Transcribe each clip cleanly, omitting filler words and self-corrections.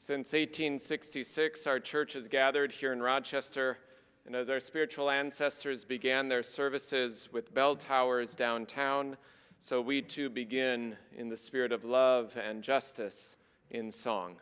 Since 1866, our church has gathered here in Rochester, and as our spiritual ancestors began their services with bell towers downtown, so we too begin in the spirit of love and justice in song.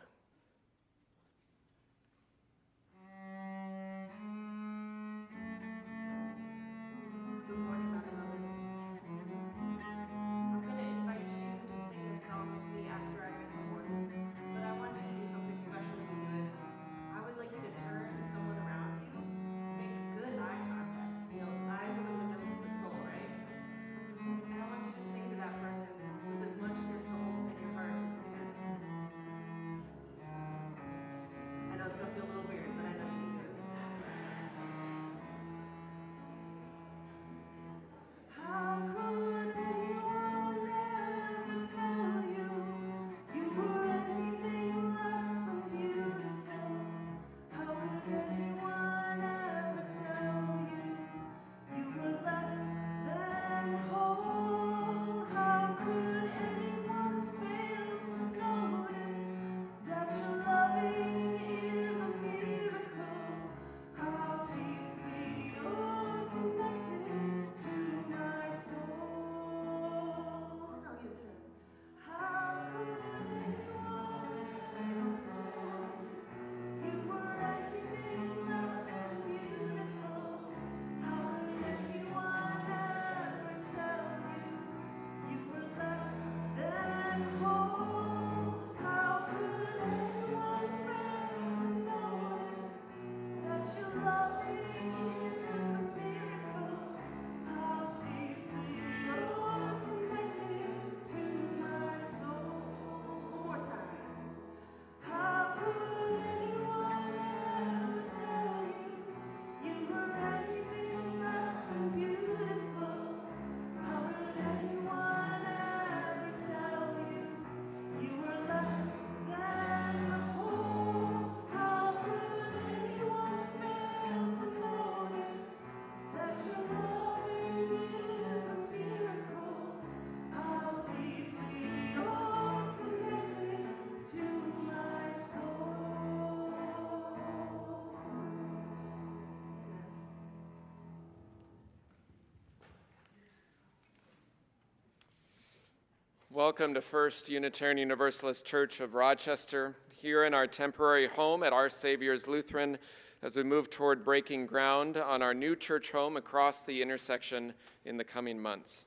Welcome to First Unitarian Universalist Church of Rochester, here in our temporary home at Our Savior's Lutheran, as we move toward breaking ground on our new church home across the intersection in the coming months.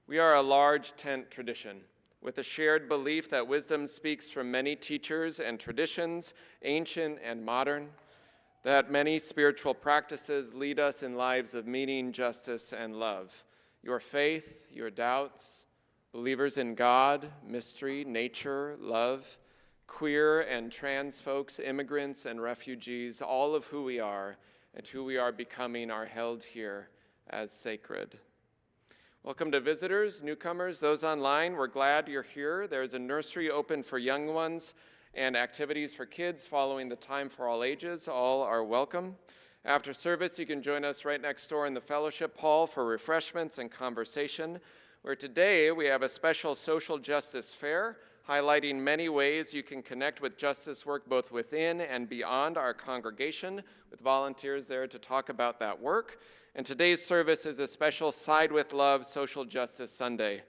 We are a large tent tradition, with a shared belief that wisdom speaks from many teachers and traditions, ancient and modern, that many spiritual practices lead us in lives of meaning, justice, and love. Your faith, your doubts, believers in God, mystery, nature, love, queer and trans folks, immigrants and refugees, all of who we are and who we are becoming are held here as sacred. Welcome to visitors, newcomers, those online. We're glad you're here. There's a nursery open for young ones and activities for kids following the Time for All Ages. All are welcome. After service, you can join us right next door in the fellowship hall for refreshments and conversation, where today we have a special social justice fair highlighting many ways you can connect with justice work both within and beyond our congregation, with volunteers there to talk about that work. And today's service is a special Side with Love Social Justice Sunday,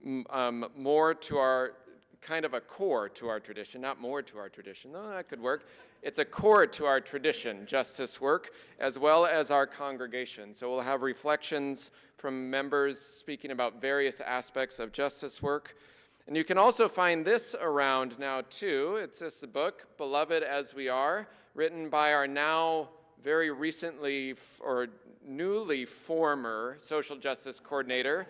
more to our, kind of a core to our tradition, not more to our tradition, though that could work. It's a core to our tradition, justice work, as well as our congregation. So we'll have reflections from members speaking about various aspects of justice work. And you can also find this around now too. It's this book, Beloved as We Are, written by our now very recently or newly former social justice coordinator,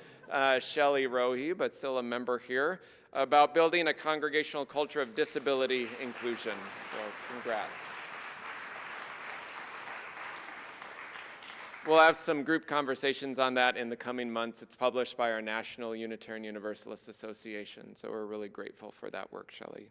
Shelley Rohe, but still a member here, about building a congregational culture of disability inclusion. So congrats. We'll have some group conversations on that in the coming months. It's published by our National Unitarian Universalist Association, so we're really grateful for that work, Shelley.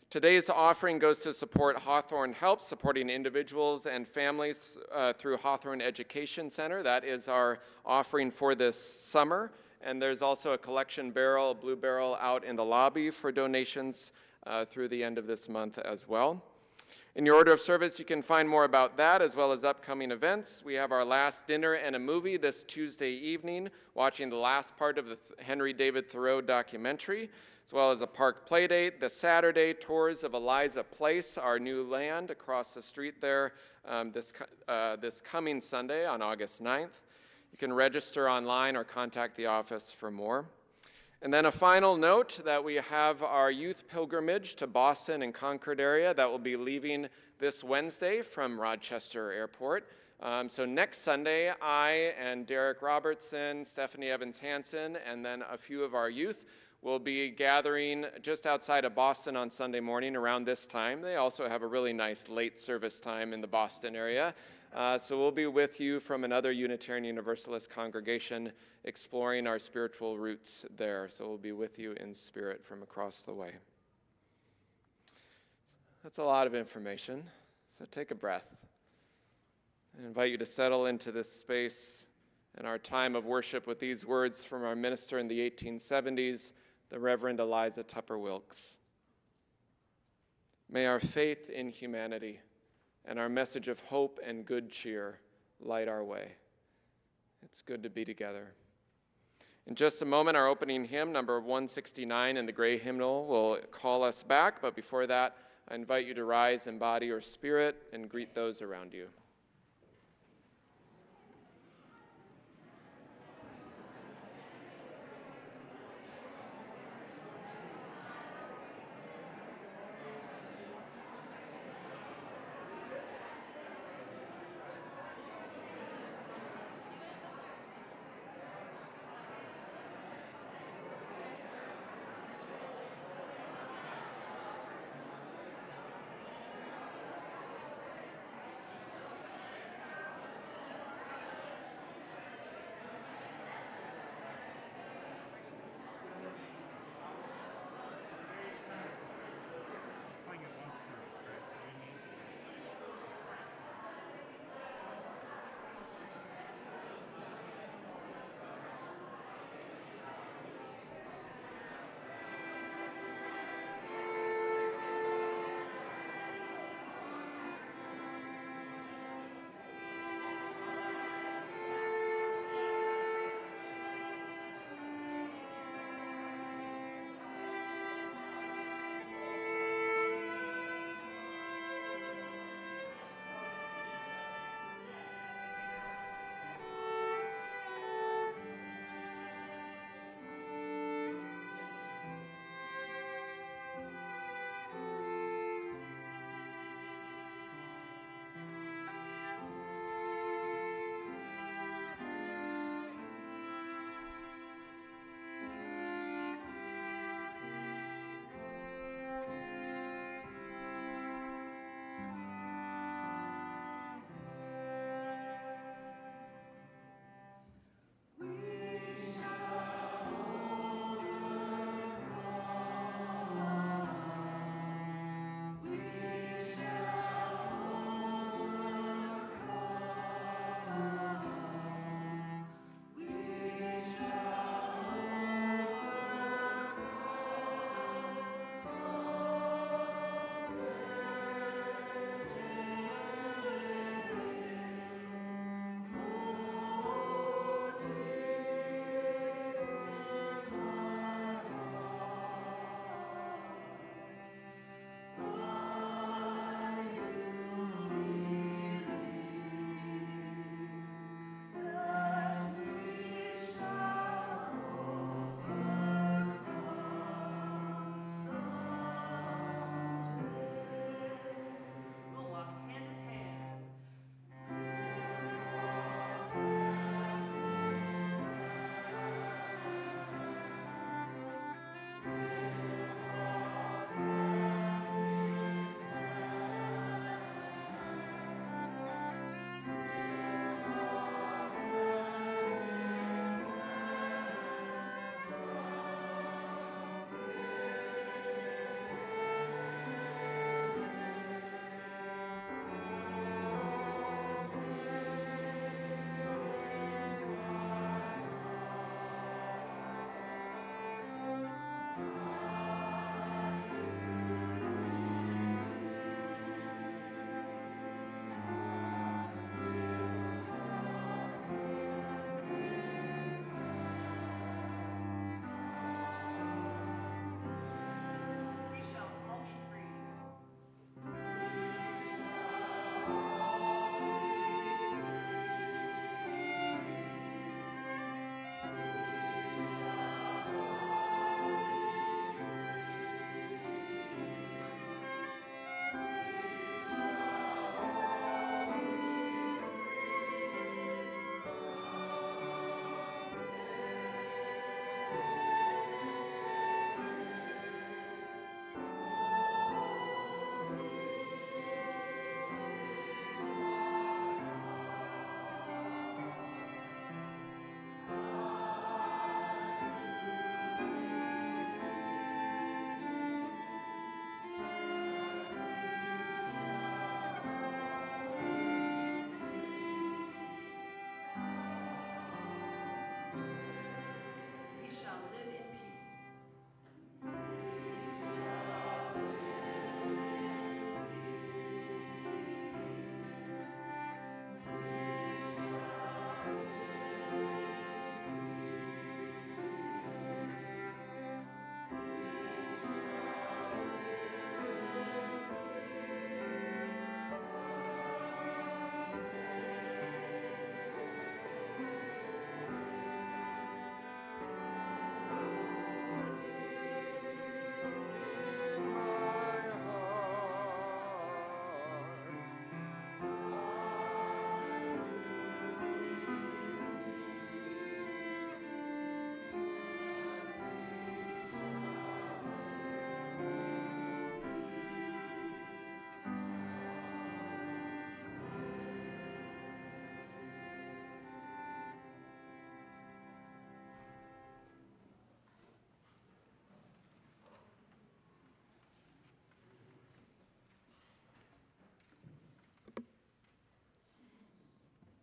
Today's offering goes to support Hawthorne Help, supporting individuals and families through Hawthorne Education Center. That is our offering for this summer. And there's also a collection barrel, a blue barrel, out in the lobby for donations through the end of this month as well. In your order of service, you can find more about that as well as upcoming events. We have our last dinner and a movie this Tuesday evening, watching the last part of the Henry David Thoreau documentary, as well as a park play date. The Saturday tours of Eliza Place, our new land across the street there, this coming Sunday on August 9th. You can register online or contact the office for more. And then a final note that we have our youth pilgrimage to Boston and Concord area that will be leaving this Wednesday from Rochester Airport. So next Sunday, I and Derek Robertson, Stephanie Evans-Hansen, and then a few of our youth will be gathering just outside of Boston on Sunday morning around this time. They also have a really nice late service time in the Boston area. So we'll be with you from another Unitarian Universalist congregation exploring our spiritual roots there. So we'll be with you in spirit from across the way. That's a lot of information, so take a breath. I invite you to settle into this space and our time of worship with these words from our minister in the 1870s, the Reverend Eliza Tupper Wilkes. May our faith in humanity and our message of hope and good cheer light our way. It's good to be together. In just a moment, our opening hymn, number 169 in the gray hymnal, will call us back. But before that, I invite you to rise in body or spirit and greet those around you.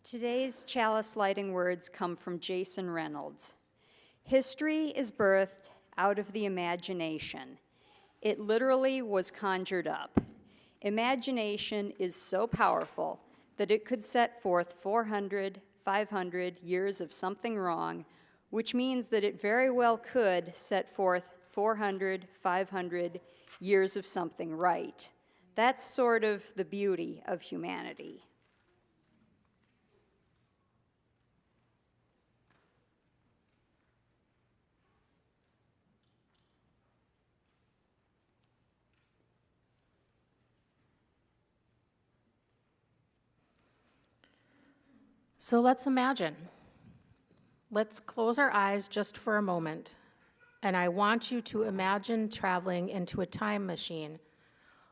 Today's chalice lighting words come from Jason Reynolds. History is birthed out of the imagination. It literally was conjured up. Imagination is so powerful that it could set forth 400, 500 years of something wrong, which means that it very well could set forth 400, 500 years of something right. That's sort of the beauty of humanity. So let's imagine. Let's close our eyes just for a moment, and I want you to imagine traveling into a time machine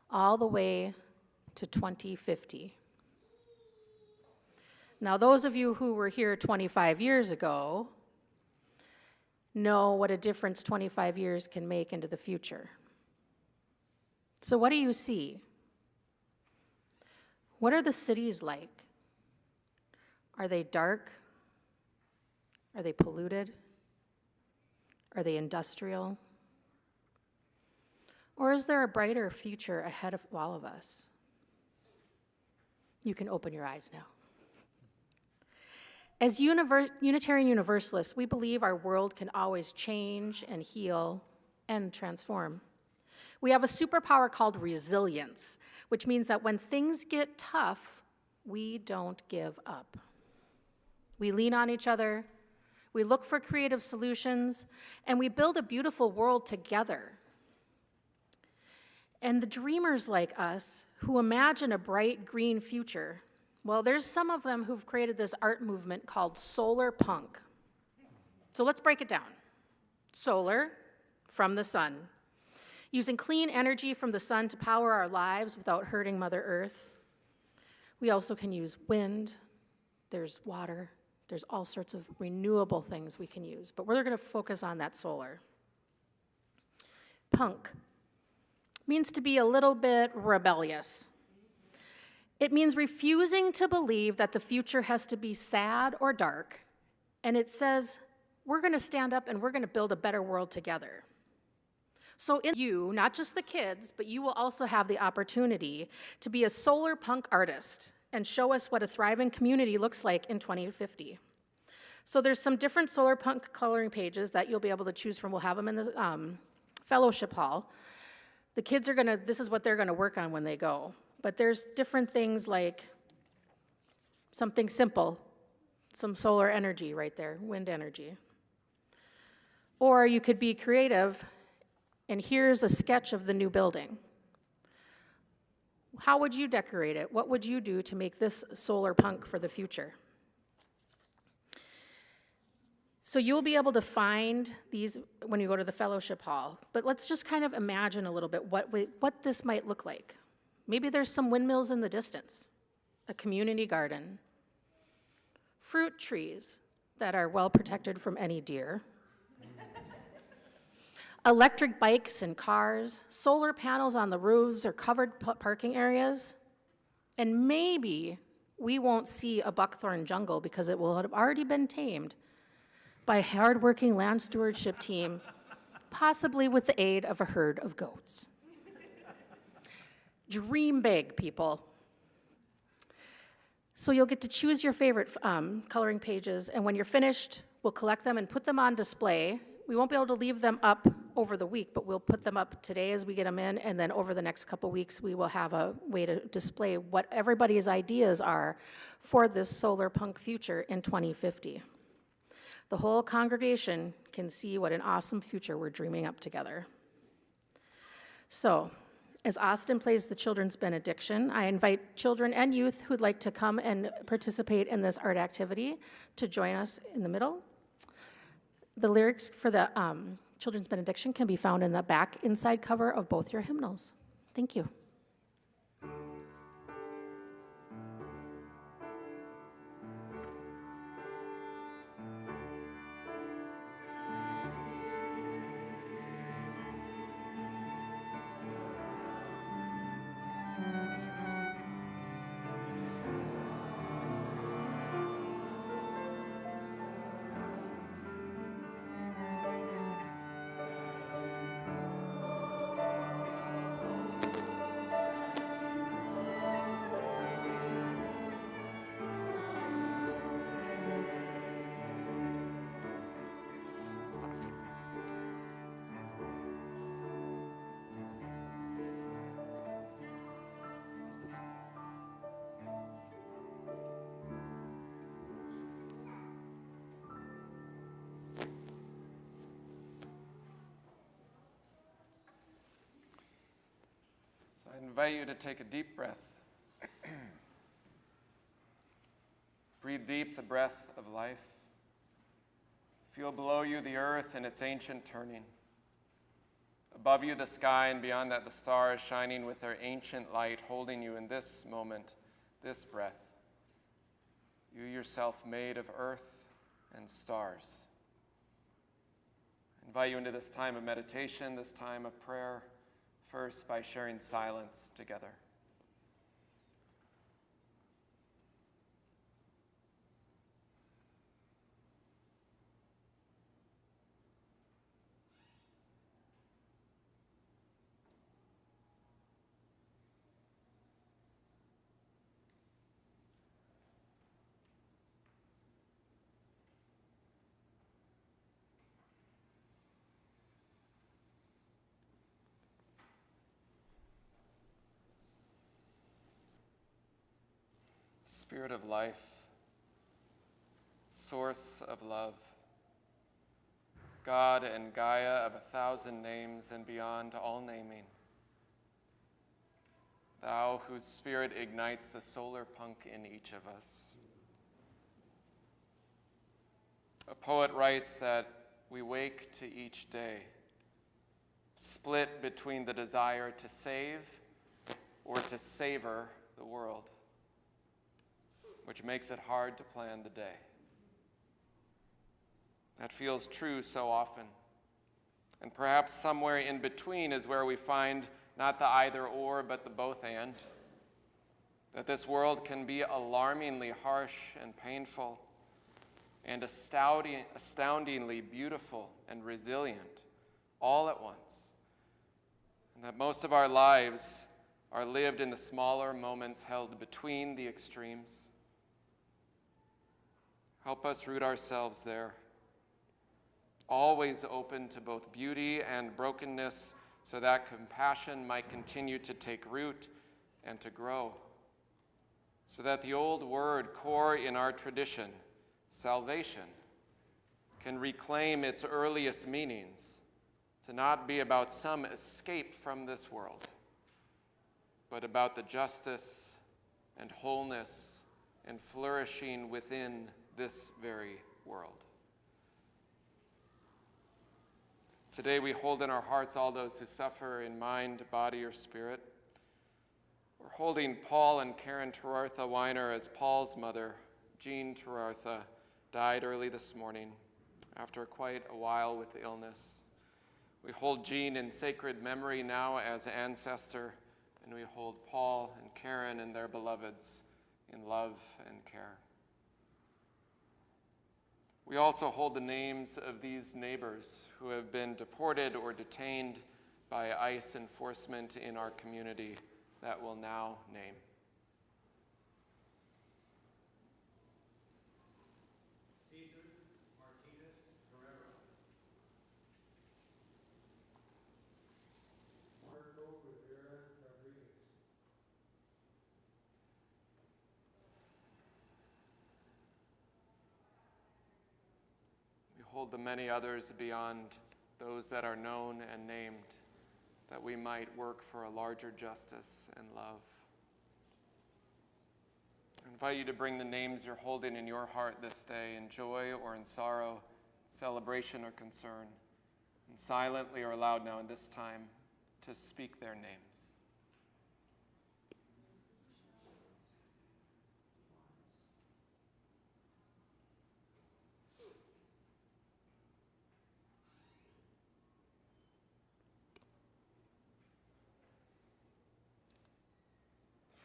all the way to 2050. Now, those of you who were here 25 years ago know what a difference 25 years can make into the future. So what do you see? What are the cities like? Are they dark? Are they polluted? Are they industrial? Or is there a brighter future ahead of all of us? You can open your eyes now. As Unitarian Universalists, we believe our world can always change and heal and transform. We have a superpower called resilience, which means that when things get tough, we don't give up. We lean on each other, we look for creative solutions, and we build a beautiful world together. And the dreamers like us who imagine a bright green future, well, there's some of them who've created this art movement called solar punk. So let's break it down. Solar, from the sun. Using clean energy from the sun to power our lives without hurting Mother Earth. We also can use wind, there's water, there's all sorts of renewable things we can use, but we're going to focus on that solar. Punk means to be a little bit rebellious. It means refusing to believe that the future has to be sad or dark, and it says, we're going to stand up and we're going to build a better world together. So in you, not just the kids, but you will also have the opportunity to be a solar punk artist and show us what a thriving community looks like in 2050. So there's some different solar punk coloring pages that you'll be able to choose from. We'll have them in the fellowship hall. The kids are this is what they're gonna work on when they go. But there's different things like something simple, some solar energy right there, wind energy. Or you could be creative, and here's a sketch of the new building. How would you decorate it? What would you do to make this solar punk for the future? So you'll be able to find these when you go to the fellowship hall, but let's just kind of imagine a little bit what this might look like. Maybe there's some windmills in the distance, a community garden, fruit trees that are well protected from any deer, electric bikes and cars, solar panels on the roofs or covered parking areas, and maybe we won't see a buckthorn jungle because it will have already been tamed by a hardworking land stewardship team, possibly with the aid of a herd of goats. Dream big, people. So you'll get to choose your favorite coloring pages, and when you're finished, we'll collect them and put them on display. We won't be able to leave them up over the week, but we'll put them up today as we get them in, and then over the next couple weeks, we will have a way to display what everybody's ideas are for this solar punk future in 2050. The whole congregation can see what an awesome future we're dreaming up together. So, as Austin plays the children's benediction, I invite children and youth who'd like to come and participate in this art activity to join us in the middle. The lyrics for the children's benediction can be found in the back inside cover of both your hymnals. Thank you. I invite you to take a deep breath. Breathe deep the breath of life. Feel below you the earth and its ancient turning. Above you the sky, and beyond that the stars shining with their ancient light, holding you in this moment, this breath. You yourself made of earth and stars. I invite you into this time of meditation, this time of prayer, first by sharing silence together. Spirit of life, source of love, God and Gaia of 1,000 names and beyond all naming, thou whose spirit ignites the solar punk in each of us. A poet writes that we wake to each day, split between the desire to save or to savor the world, which makes it hard to plan the day. That feels true so often. And perhaps somewhere in between is where we find not the either or, but the both and. That this world can be alarmingly harsh and painful and astoundingly beautiful and resilient all at once. And that most of our lives are lived in the smaller moments held between the extremes. Help us root ourselves there, always open to both beauty and brokenness, so that compassion might continue to take root and to grow, so that the old word core in our tradition, salvation, can reclaim its earliest meanings, to not be about some escape from this world, but about the justice and wholeness and flourishing within this very world. Today we hold in our hearts all those who suffer in mind, body, or spirit. We're holding Paul and Karen Terartha Weiner as Paul's mother, Jean Terartha, died early this morning after quite a while with illness. We hold Jean in sacred memory now as ancestor, and we hold Paul and Karen and their beloveds in love and care. We also hold the names of these neighbors who have been deported or detained by ICE enforcement in our community that we'll now name. Cesar Martinez Guerrero. Marco Rivera Rodriguez. We hold the many others beyond those that are known and named, that we might work for a larger justice and love. I invite you to bring the names you're holding in your heart this day in joy or in sorrow, celebration or concern, and silently or aloud now in this time to speak their names.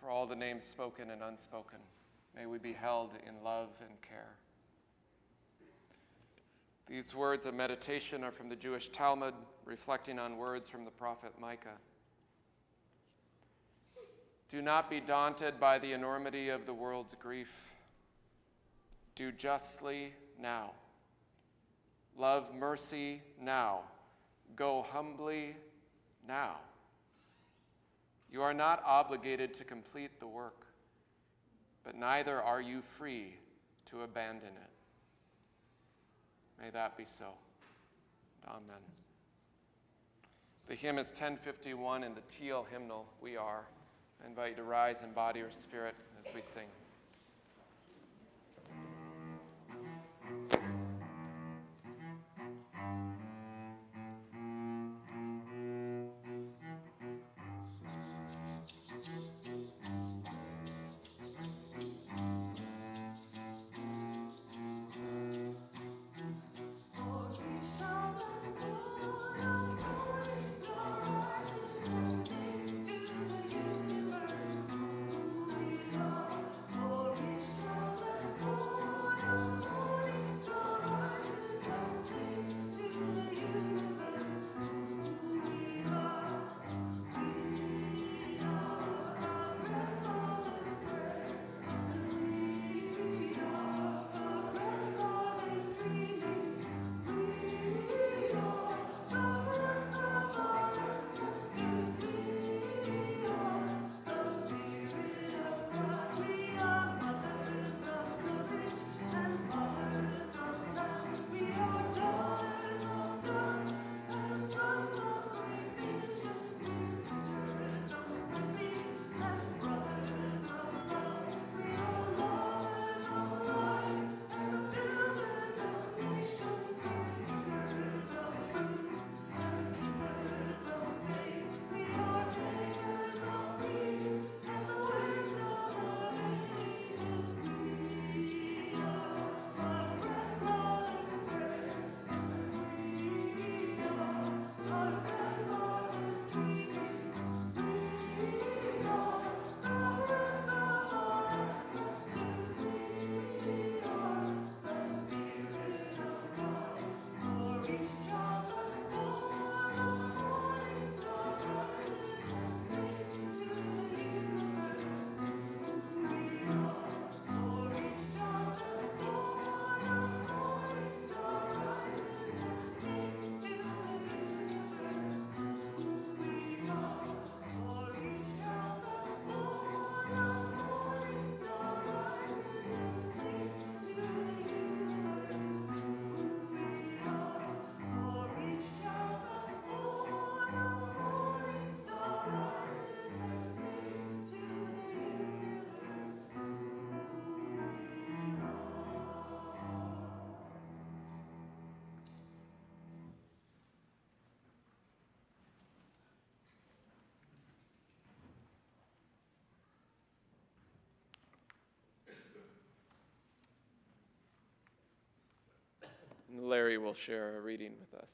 For all the names spoken and unspoken, may we be held in love and care. These words of meditation are from the Jewish Talmud, reflecting on words from the prophet Micah. Do not be daunted by the enormity of the world's grief. Do justly now. Love mercy now. Go humbly now. You are not obligated to complete the work, but neither are you free to abandon it. May that be so. Amen. The hymn is 1051 in the teal hymnal, We Are. I invite you to rise in body or spirit as we sing. And Larry will share a reading with us.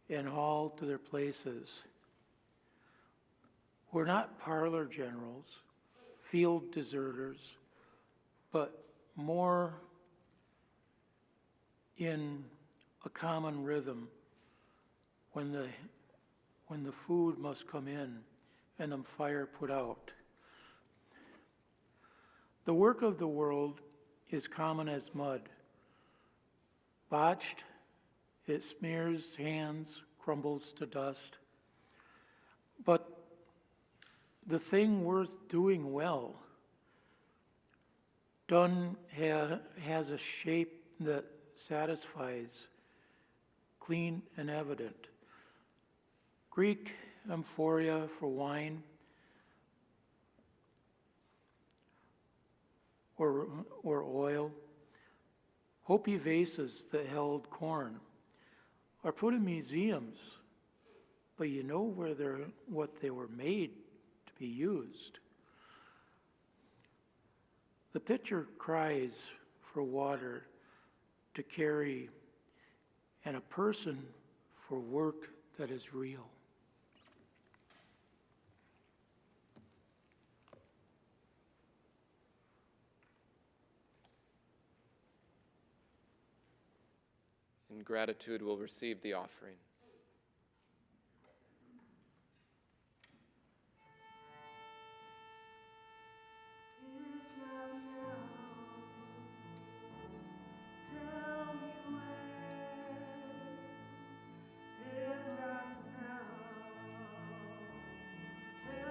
And all to their places. We're not parlor generals, field deserters, but more in a common rhythm when the food must come in and the fire put out. The work of the world is common as mud. Botched, it smears hands, crumbles to dust. But the thing worth doing well, done has a shape that satisfies, clean and evident. Greek amphoria for wine, or oil, Hopi vases that held corn are put in museums, but you know what they were made to be used. The pitcher cries for water to carry, and a person for work that is real. In gratitude, we'll receive the offering. Tell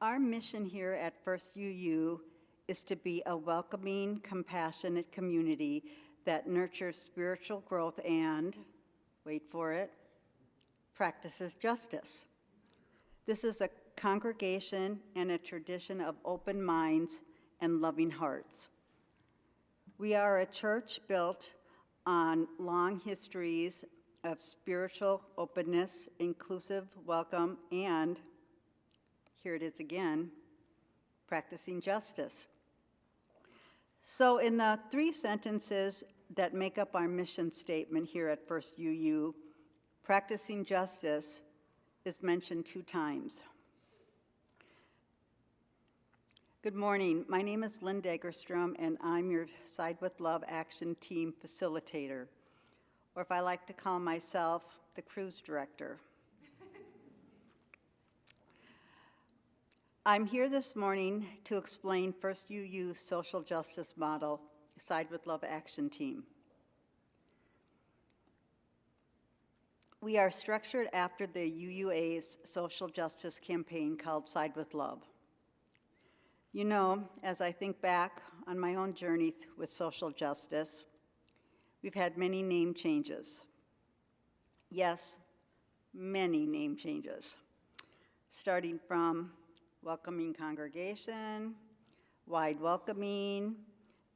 Our mission here at First UU is to be a welcoming, compassionate community that nurtures spiritual growth and, wait for it, practices justice. This is a congregation and a tradition of open minds and loving hearts. We are a church built on long histories of spiritual openness, inclusive welcome, and, here it is again, practicing justice. So in the 3 sentences that make up our mission statement here at First UU, practicing justice is mentioned 2 times. Good morning. My name is Lynn Dagerstrom, and I'm your Side with Love Action Team facilitator, or if I like to call myself, the cruise director. I'm here this morning to explain First UU's social justice model, Side with Love Action Team. We are structured after the UUA's social justice campaign called Side with Love. You know, as I think back on my own journey with social justice, we've had many name changes. Yes, many name changes, starting from welcoming congregation, wide welcoming,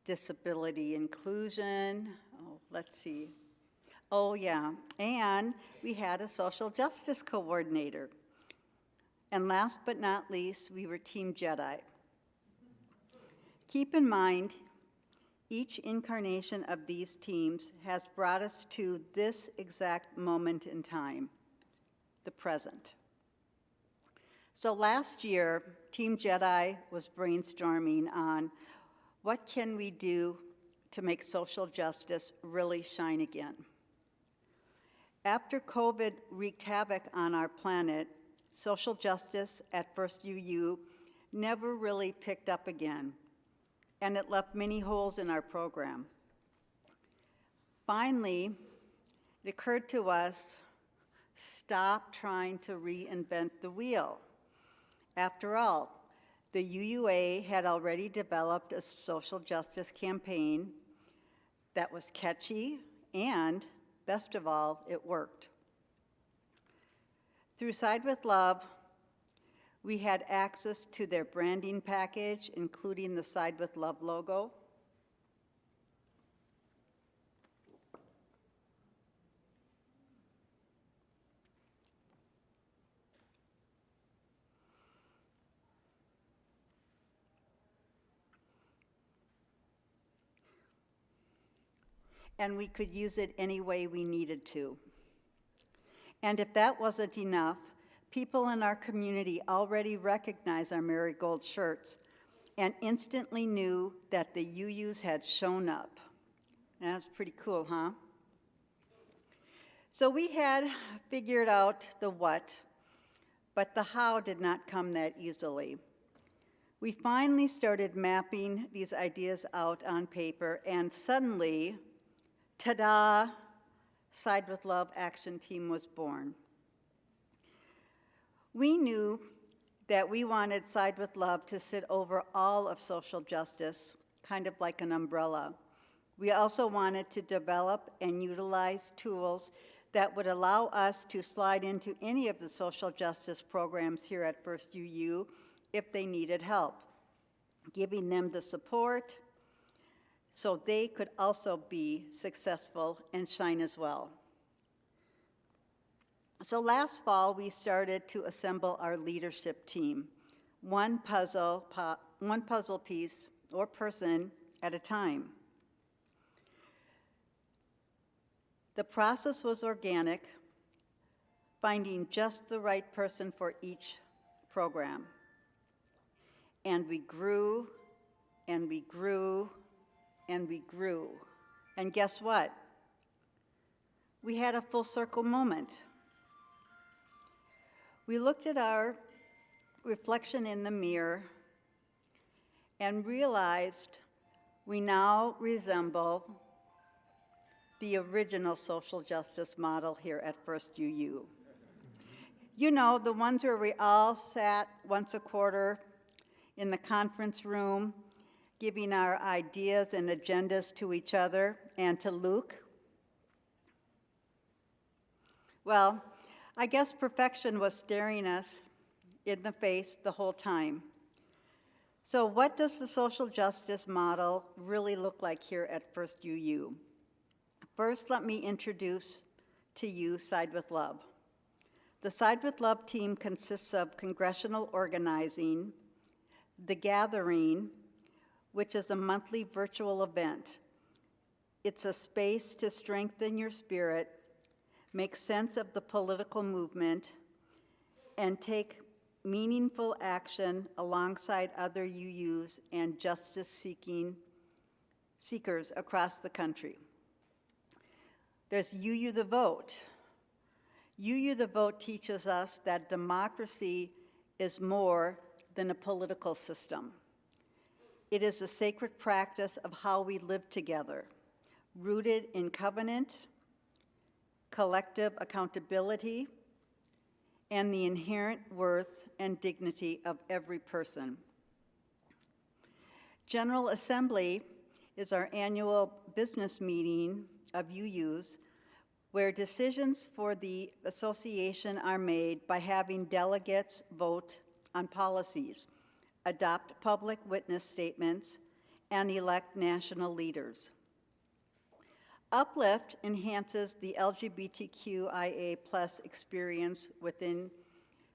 disability inclusion, let's see. Oh yeah, and we had a social justice coordinator. And last but not least, we were Team Jedi. Keep in mind, each incarnation of these teams has brought us to this exact moment in time, the present. So last year, Team Jedi was brainstorming on what can we do to make social justice really shine again. After COVID wreaked havoc on our planet, social justice at First UU never really picked up again, and it left many holes in our program. Finally, it occurred to us, stop trying to reinvent the wheel. After all, the UUA had already developed a social justice campaign that was catchy and, best of all, it worked. Through Side with Love, we had access to their branding package, including the Side with Love logo. And we could use it any way we needed to. And if that wasn't enough, people in our community already recognize our marigold shirts and instantly knew that the UUs had shown up. That's pretty cool, huh? So we had figured out the what, but the how did not come that easily. We finally started mapping these ideas out on paper, and suddenly, ta-da, Side with Love Action Team was born. We knew that we wanted Side with Love to sit over all of social justice, kind of like an umbrella. We also wanted to develop and utilize tools that would allow us to slide into any of the social justice programs here at First UU if they needed help, giving them the support so they could also be successful and shine as well. So last fall, we started to assemble our leadership team, one puzzle piece or person at a time. The process was organic, finding just the right person for each program. And we grew, and we grew, and we grew. And guess what? We had a full circle moment. We looked at our reflection in the mirror and realized we now resemble the original social justice model here at First UU. You know, the ones where we all sat once a quarter in the conference room, giving our ideas and agendas to each other and to Luke. Well, I guess perfection was staring us in the face the whole time. So what does the social justice model really look like here at First UU? First, let me introduce to you Side with Love. The Side with Love team consists of congressional organizing, The Gathering, which is a monthly virtual event. It's a space to strengthen your spirit, make sense of the political movement, and take meaningful action alongside other UUs and justice-seekers across the country. There's UU the Vote. UU the Vote teaches us that democracy is more than a political system. It is a sacred practice of how we live together, rooted in covenant, collective accountability, and the inherent worth and dignity of every person. General Assembly is our annual business meeting of UUs where decisions for the association are made by having delegates vote on policies, adopt public witness statements, and elect national leaders. Uplift enhances the LGBTQIA+ experience within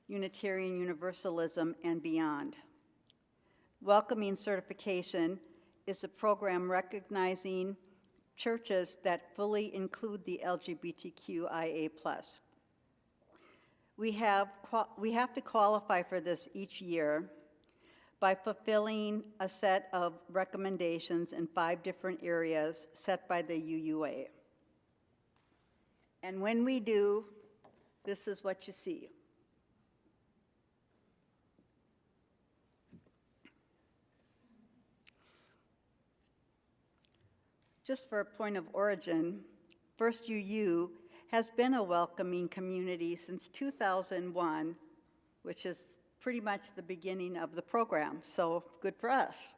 Unitarian Universalism and beyond. Welcoming Certification is a program recognizing churches that fully include the LGBTQIA+. We have to qualify for this each year by fulfilling a set of recommendations in 5 different areas set by the UUA. And when we do, this is what you see. Just for a point of origin, First UU has been a welcoming community since 2001, which is pretty much the beginning of the program, so good for us.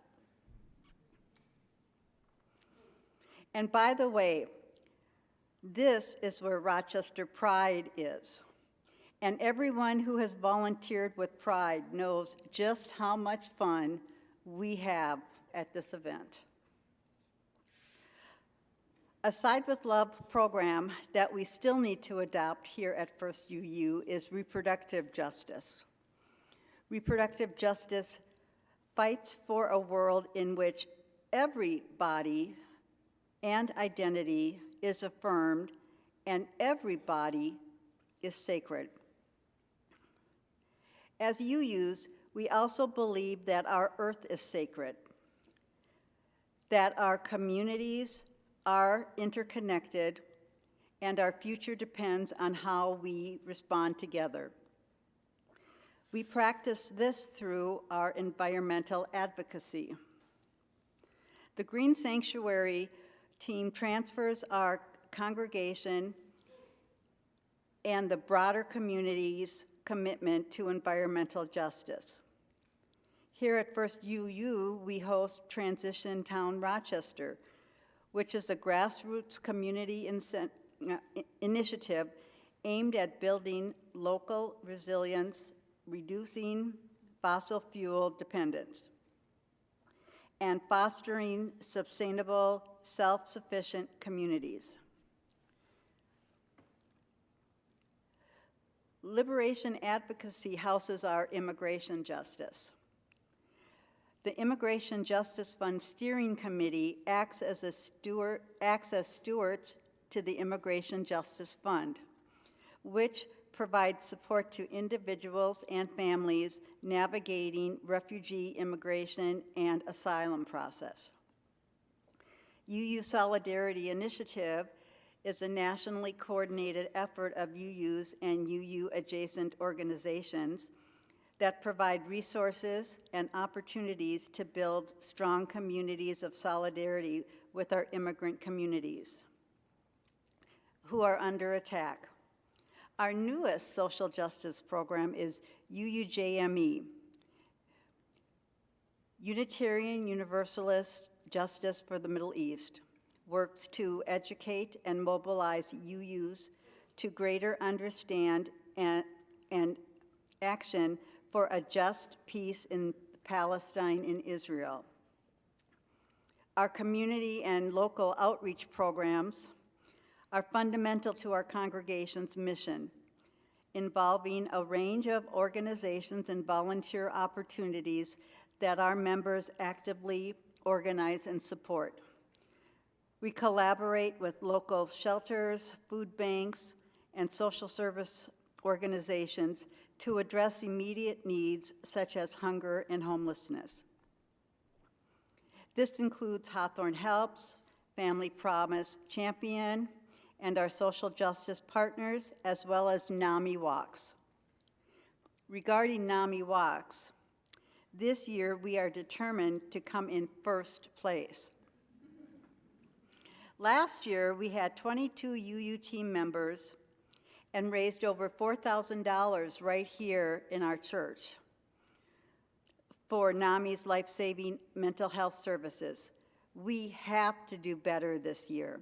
And by the way, this is where Rochester Pride is. And everyone who has volunteered with Pride knows just how much fun we have at this event. A Side with Love program that we still need to adopt here at First UU is reproductive justice. Reproductive justice fights for a world in which every body and identity is affirmed and every body is sacred. As UUs, we also believe that our earth is sacred, that our communities are interconnected, and our future depends on how we respond together. We practice this through our environmental advocacy. The Green Sanctuary team transfers our congregation and the broader community's commitment to environmental justice. Here at First UU, we host Transition Town Rochester, which is a grassroots community initiative aimed at building local resilience, reducing fossil fuel dependence, and fostering sustainable, self-sufficient communities. Liberation Advocacy houses our immigration justice. The Immigration Justice Fund Steering Committee acts as stewards to the Immigration Justice Fund, which provides support to individuals and families navigating refugee, immigration, and asylum process. UU Solidarity Initiative is a nationally coordinated effort of UUs and UU-adjacent organizations that provide resources and opportunities to build strong communities of solidarity with our immigrant communities who are under attack. Our newest social justice program is UUJME, Unitarian Universalist Justice for the Middle East, works to educate and mobilize UUs to greater understand and action for a just peace in Palestine and Israel. Our community and local outreach programs are fundamental to our congregation's mission, involving a range of organizations and volunteer opportunities that our members actively organize and support. We collaborate with local shelters, food banks, and social service organizations to address immediate needs such as hunger and homelessness. This includes Hawthorne Helps, Family Promise Champion, and our social justice partners, as well as NAMI Walks. Regarding NAMI Walks, this year we are determined to come in first place. Last year, we had 22 UU team members and raised over $4,000 right here in our church for NAMI's life-saving mental health services. We have to do better this year.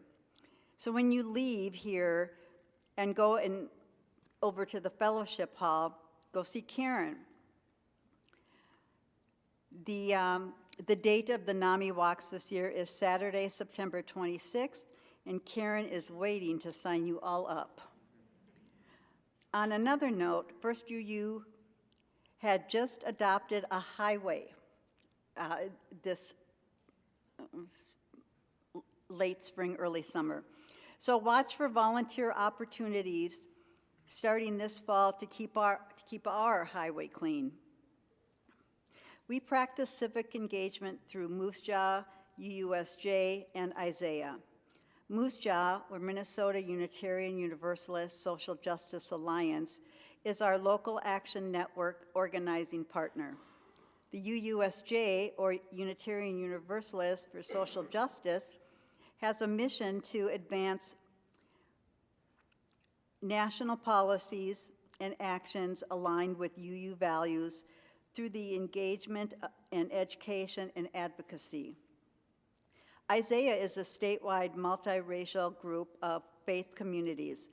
So when you leave here and go over to the fellowship hall, go see Karen. The date of the NAMI Walks this year is Saturday, September 26th, and Karen is waiting to sign you all up. On another note, First UU had just adopted a highway this late spring, early summer. So watch for volunteer opportunities starting this fall to keep our highway clean. We practice civic engagement through Moose Jaw, UUSJ, and Isaiah. Moose Jaw, or Minnesota Unitarian Universalist Social Justice Alliance, is our local action network organizing partner. The UUSJ, or Unitarian Universalist for Social Justice, has a mission to advance national policies and actions aligned with UU values through the engagement and education and advocacy. Isaiah is a statewide multiracial group of faith communities,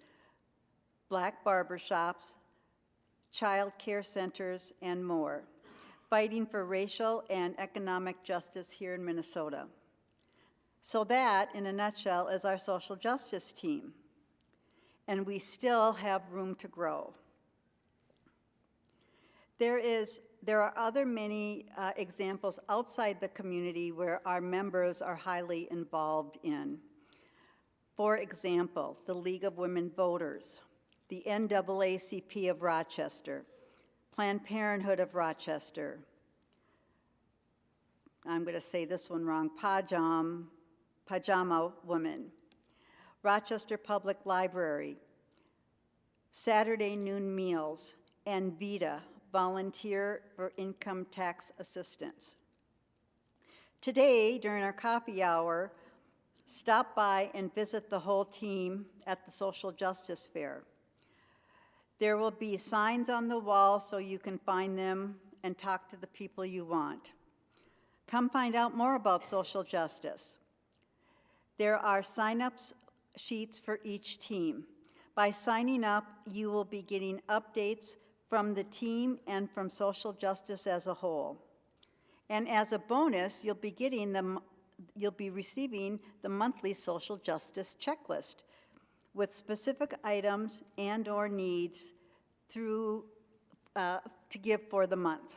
Black barbershops, child care centers, and more, fighting for racial and economic justice here in Minnesota. So that, in a nutshell, is our social justice team. And we still have room to grow. There are other many examples outside the community where our members are highly involved in. For example, the League of Women Voters, the NAACP of Rochester, Planned Parenthood of Rochester, I'm going to say this one wrong, Pajama Women, Rochester Public Library, Saturday Noon Meals, and VITA, Volunteer for Income Tax Assistance. Today, during our coffee hour, stop by and visit the whole team at the Social Justice Fair. There will be signs on the wall so you can find them and talk to the people you want. Come find out more about social justice. There are sign-ups sheets for each team. By signing up, you will be getting updates from the team and from social justice as a whole. And as a bonus, you'll be receiving the monthly social justice checklist with specific items and/or needs to give for the month.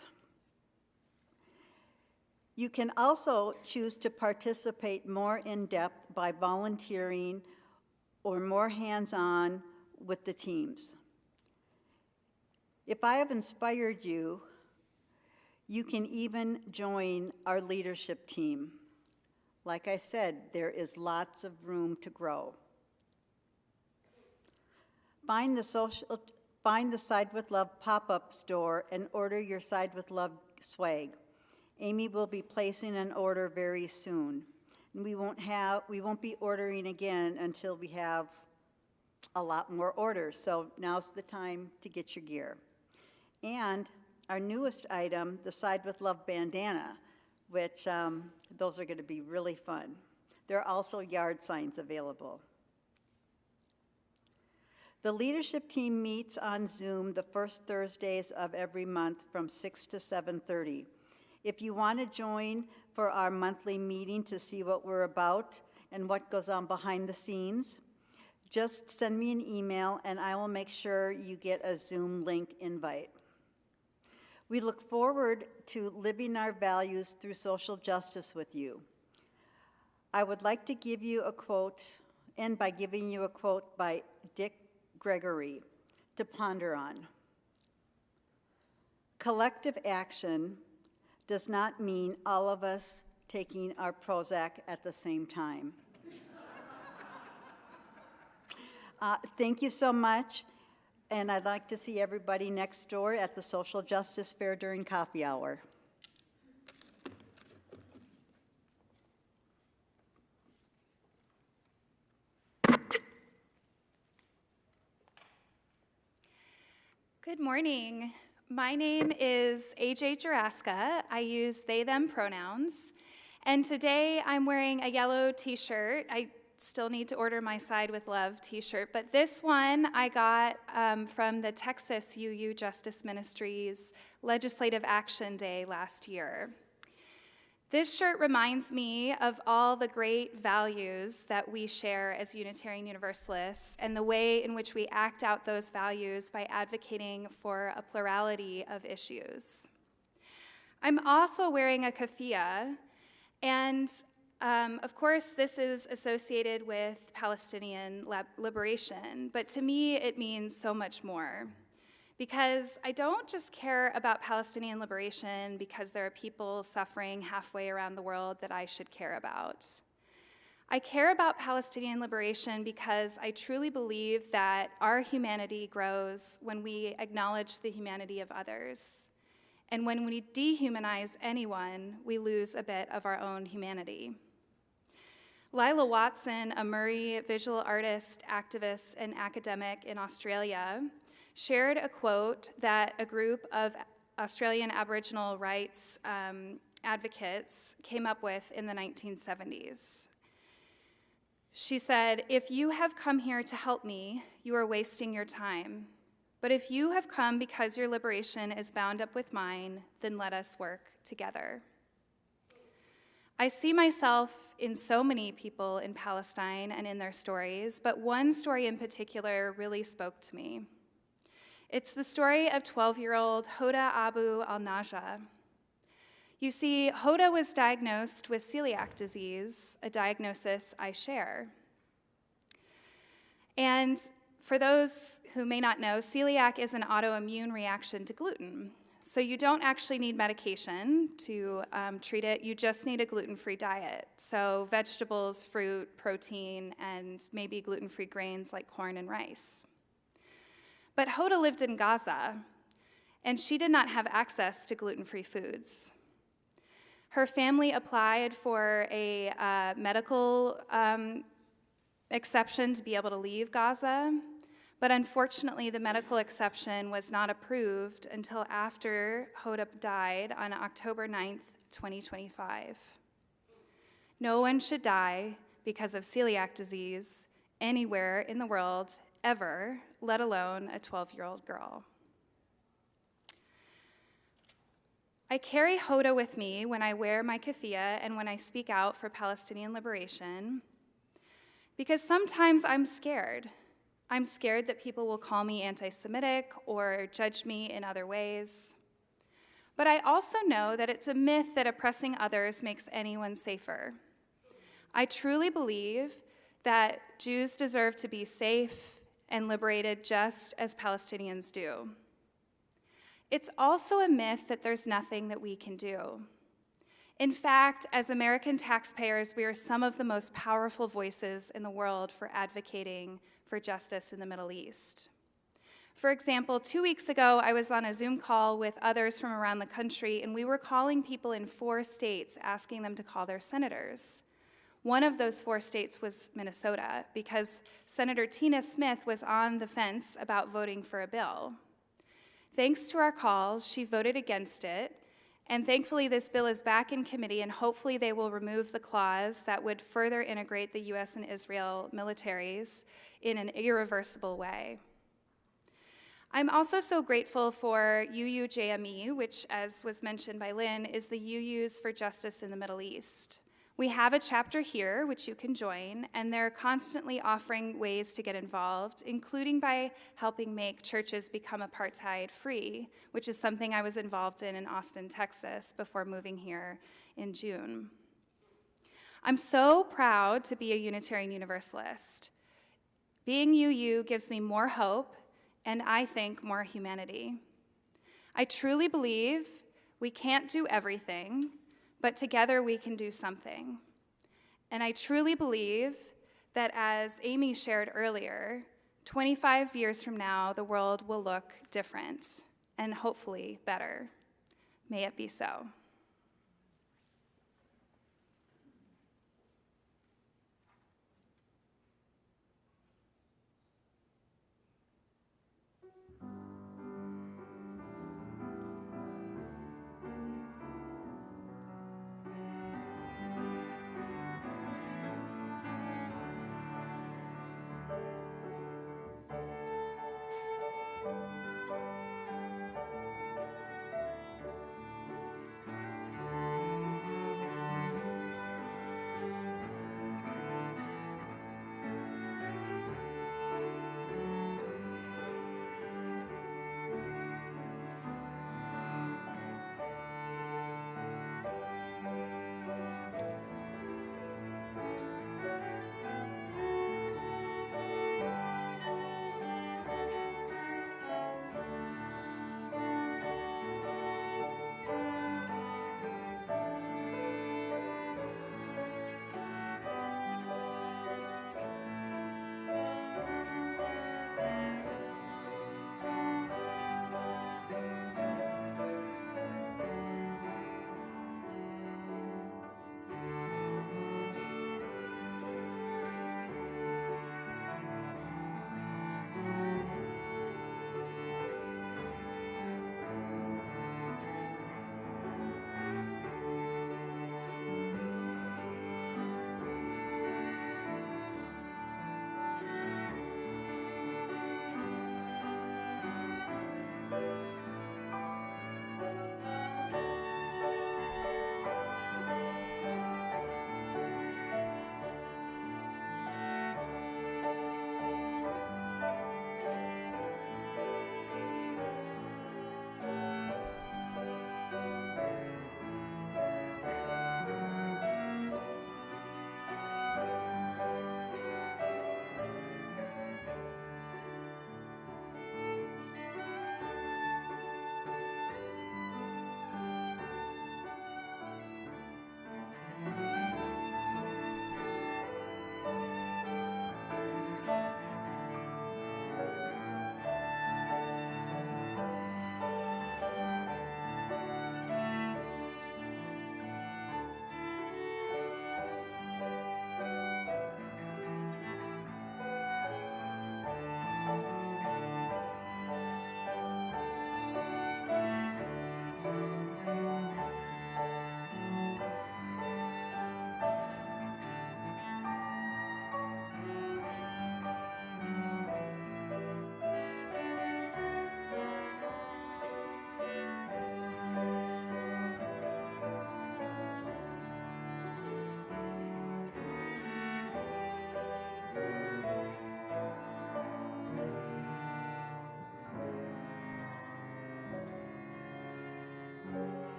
You can also choose to participate more in depth by volunteering or more hands-on with the teams. If I have inspired you, you can even join our leadership team. Like I said, there is lots of room to grow. Find the Side with Love pop-up store and order your Side with Love swag. Amy will be placing an order very soon. And we won't be ordering again until we have a lot more orders, so now's the time to get your gear. And our newest item, the Side with Love bandana, which those are going to be really fun. There are also yard signs available. The leadership team meets on Zoom the first Thursdays of every month from 6 to 7:30. If you want to join for our monthly meeting to see what we're about and what goes on behind the scenes, just send me an email and I will make sure you get a Zoom link invite. We look forward to living our values through social justice with you. I would like to give you a quote, end by giving you a quote by Dick Gregory to ponder on. Collective action does not mean all of us taking our Prozac at the same time. Thank you so much, and I'd like to see everybody next door at the Social Justice Fair during coffee hour. Good morning. My name is AJ Juraska. I use they, them pronouns. And today I'm wearing a yellow t-shirt. I still need to order my Side with Love t-shirt, but this one I got from the Texas UU Justice Ministries Legislative Action Day last year. This shirt reminds me of all the great values that we share as Unitarian Universalists and the way in which we act out those values by advocating for a plurality of issues. I'm also wearing a keffiyeh, and of course this is associated with Palestinian liberation, but to me it means so much more. Because I don't just care about Palestinian liberation because there are people suffering halfway around the world that I should care about. I care about Palestinian liberation because I truly believe that our humanity grows when we acknowledge the humanity of others. And when we dehumanize anyone, we lose a bit of our own humanity. Lila Watson, a Murray visual artist, activist, and academic in Australia, shared a quote that a group of Australian Aboriginal rights advocates came up with in the 1970s. She said, "If you have come here to help me, you are wasting your time. But if you have come because your liberation is bound up with mine, then let us work together." I see myself in so many people in Palestine and in their stories, but one story in particular really spoke to me. It's the story of 12-year-old Hoda Abu al-Najah. You see, Hoda was diagnosed with celiac disease, a diagnosis I share. And for those who may not know, celiac is an autoimmune reaction to gluten. So you don't actually need medication to treat it, you just need a gluten-free diet. So vegetables, fruit, protein, and maybe gluten-free grains like corn and rice. But Hoda lived in Gaza, and she did not have access to gluten-free foods. Her family applied for a medical exception to be able to leave Gaza, but unfortunately the medical exception was not approved until after Hoda died on October 9th, 2025. No one should die because of celiac disease anywhere in the world, ever, let alone a 12-year-old girl. I carry Hoda with me when I wear my keffiyeh and when I speak out for Palestinian liberation, because sometimes I'm scared. I'm scared that people will call me anti-Semitic or judge me in other ways. But I also know that it's a myth that oppressing others makes anyone safer. I truly believe that Jews deserve to be safe and liberated just as Palestinians do. It's also a myth that there's nothing that we can do. In fact, as American taxpayers, we are some of the most powerful voices in the world for advocating for justice in the Middle East. For example, 2 weeks ago, I was on a Zoom call with others from around the country, and we were calling people in 4 states, asking them to call their senators. One of those 4 states was Minnesota, because Senator Tina Smith was on the fence about voting for a bill. Thanks to our calls, she voted against it, and thankfully this bill is back in committee, and hopefully they will remove the clause that would further integrate the US and Israel militaries in an irreversible way. I'm also so grateful for UUJME, which, as was mentioned by Lynn, is the UUs for Justice in the Middle East. We have a chapter here, which you can join, and they're constantly offering ways to get involved, including by helping make churches become apartheid-free, which is something I was involved in Austin, Texas, before moving here in June. I'm so proud to be a Unitarian Universalist. Being UU gives me more hope, and I think more humanity. I truly believe we can't do everything, but together we can do something. And I truly believe that, as Amy shared earlier, 25 years from now, the world will look different and hopefully better. May it be so.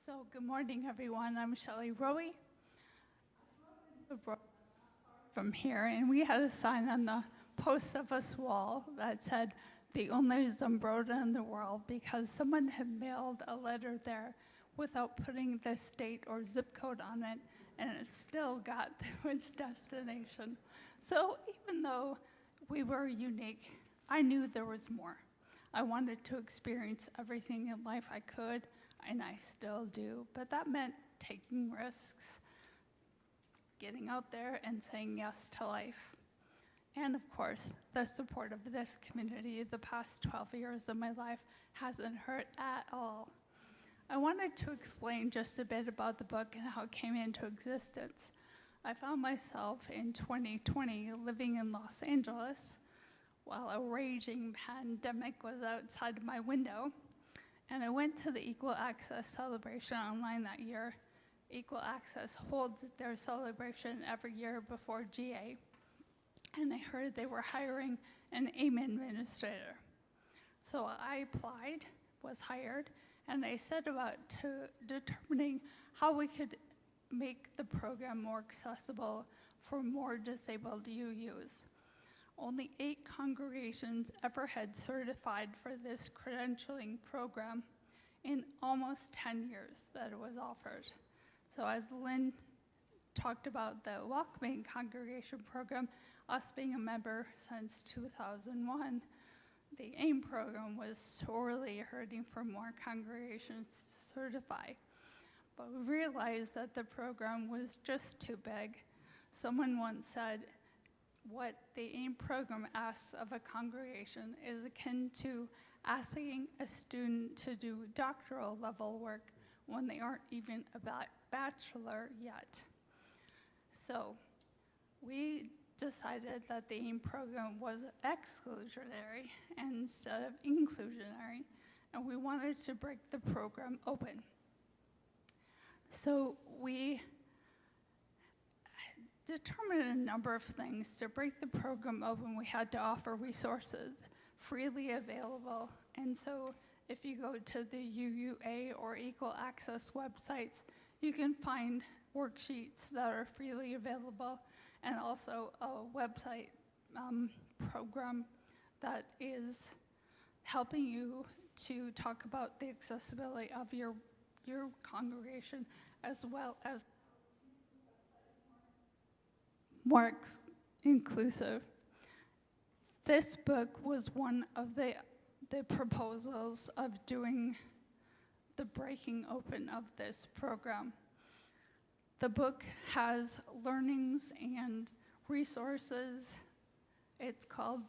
So, good morning, everyone. I'm Shelley Rowe from here, and we had a sign on the post office wall that said, "The only Zumbrota in the world," because someone had mailed a letter there without putting the state or zip code on it, and it still got to its destination. So even though we were unique, I knew there was more. I wanted to experience everything in life I could, and I still do, but that meant taking risks, getting out there and saying yes to life. And of course, the support of this community the past 12 years of my life hasn't hurt at all. I wanted to explain just a bit about the book and how it came into existence. I found myself in 2020 living in Los Angeles while a raging pandemic was outside of my window, and I went to the Equal Access celebration online that year. Equal Access holds their celebration every year before GA, and I heard they were hiring an AIM administrator. So I applied, was hired, and they set about determining how we could make the program more accessible for more disabled UUs. Only 8 congregations ever had certified for this credentialing program in almost 10 years that it was offered. So as Lynn talked about the Welcoming Congregation program, us being a member since 2001, the AIM program was sorely hurting for more congregations to certify. But we realized that the program was just too big. Someone once said, what the AIM program asks of a congregation is akin to asking a student to do doctoral level work when they aren't even a bachelor yet. So we decided that the AIM program was exclusionary instead of inclusionary, and we wanted to break the program open. So we determined a number of things. To break the program open, we had to offer resources freely available. And so if you go to the UUA or Equal Access websites, you can find worksheets that are freely available, and also a website program that is helping you to talk about the accessibility of your congregation, as well as more inclusive. This book was one of the proposals of doing the breaking open of this program. The book has learnings and resources. It's called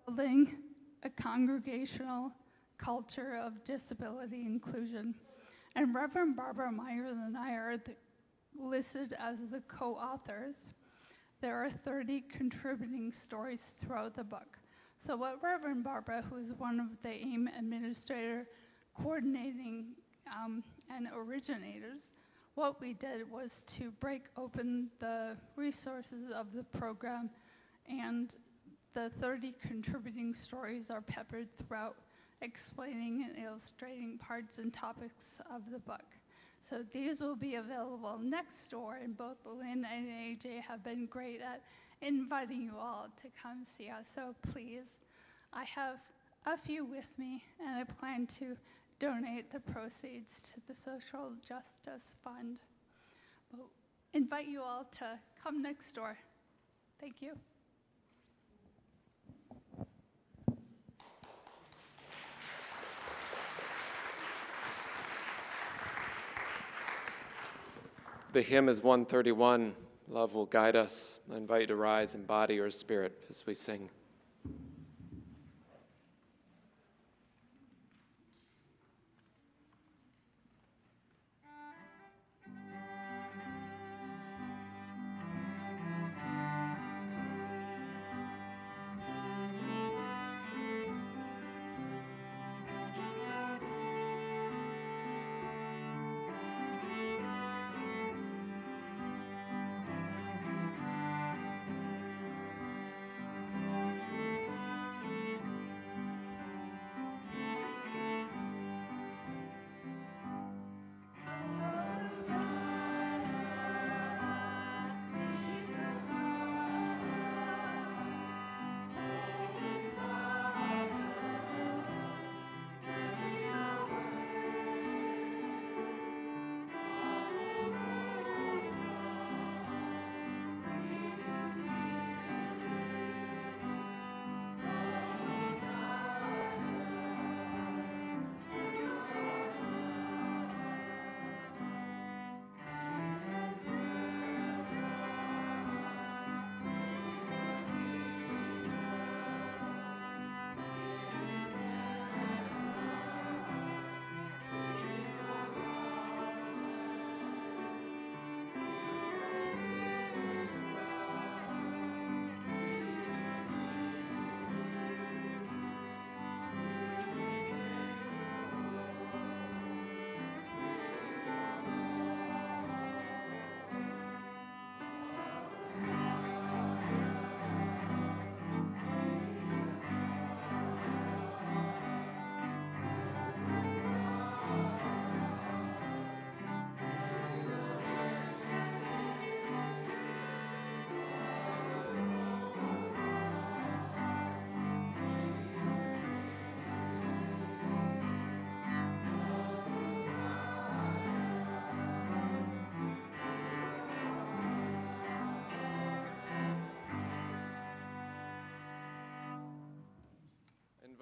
Building a Congregational Culture of Disability Inclusion. And Reverend Barbara Myers and I are listed as the co-authors. There are 30 contributing stories throughout the book. So what Reverend Barbara, who's one of the AIM administrator coordinating and originators, what we did was to break open the resources of the program, and the 30 contributing stories are peppered throughout, explaining and illustrating parts and topics of the book. So these will be available next door, and both Lynn and AJ have been great at inviting you all to come see us. So please, I have a few with me, and I plan to donate the proceeds to the Social Justice Fund. We'll invite you all to come next door. Thank you. The hymn is 131, Love Will Guide Us. I invite you to rise in body or spirit as we sing.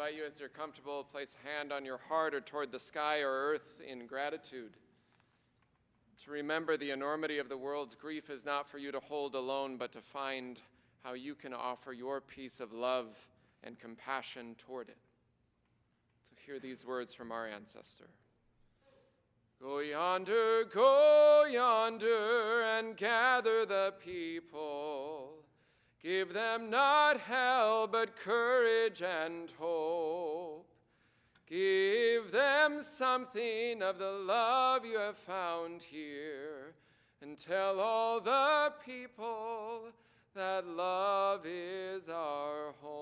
invite you, as you're comfortable, place a hand on your heart or toward the sky or earth in gratitude. To remember the enormity of the world's grief is not for you to hold alone, but to find how you can offer your piece of love and compassion toward it. So hear these words from our ancestor. Go yonder, and gather the people. Give them not hell, but courage and hope. Give them something of the love you have found here, and tell all the people that love is our home.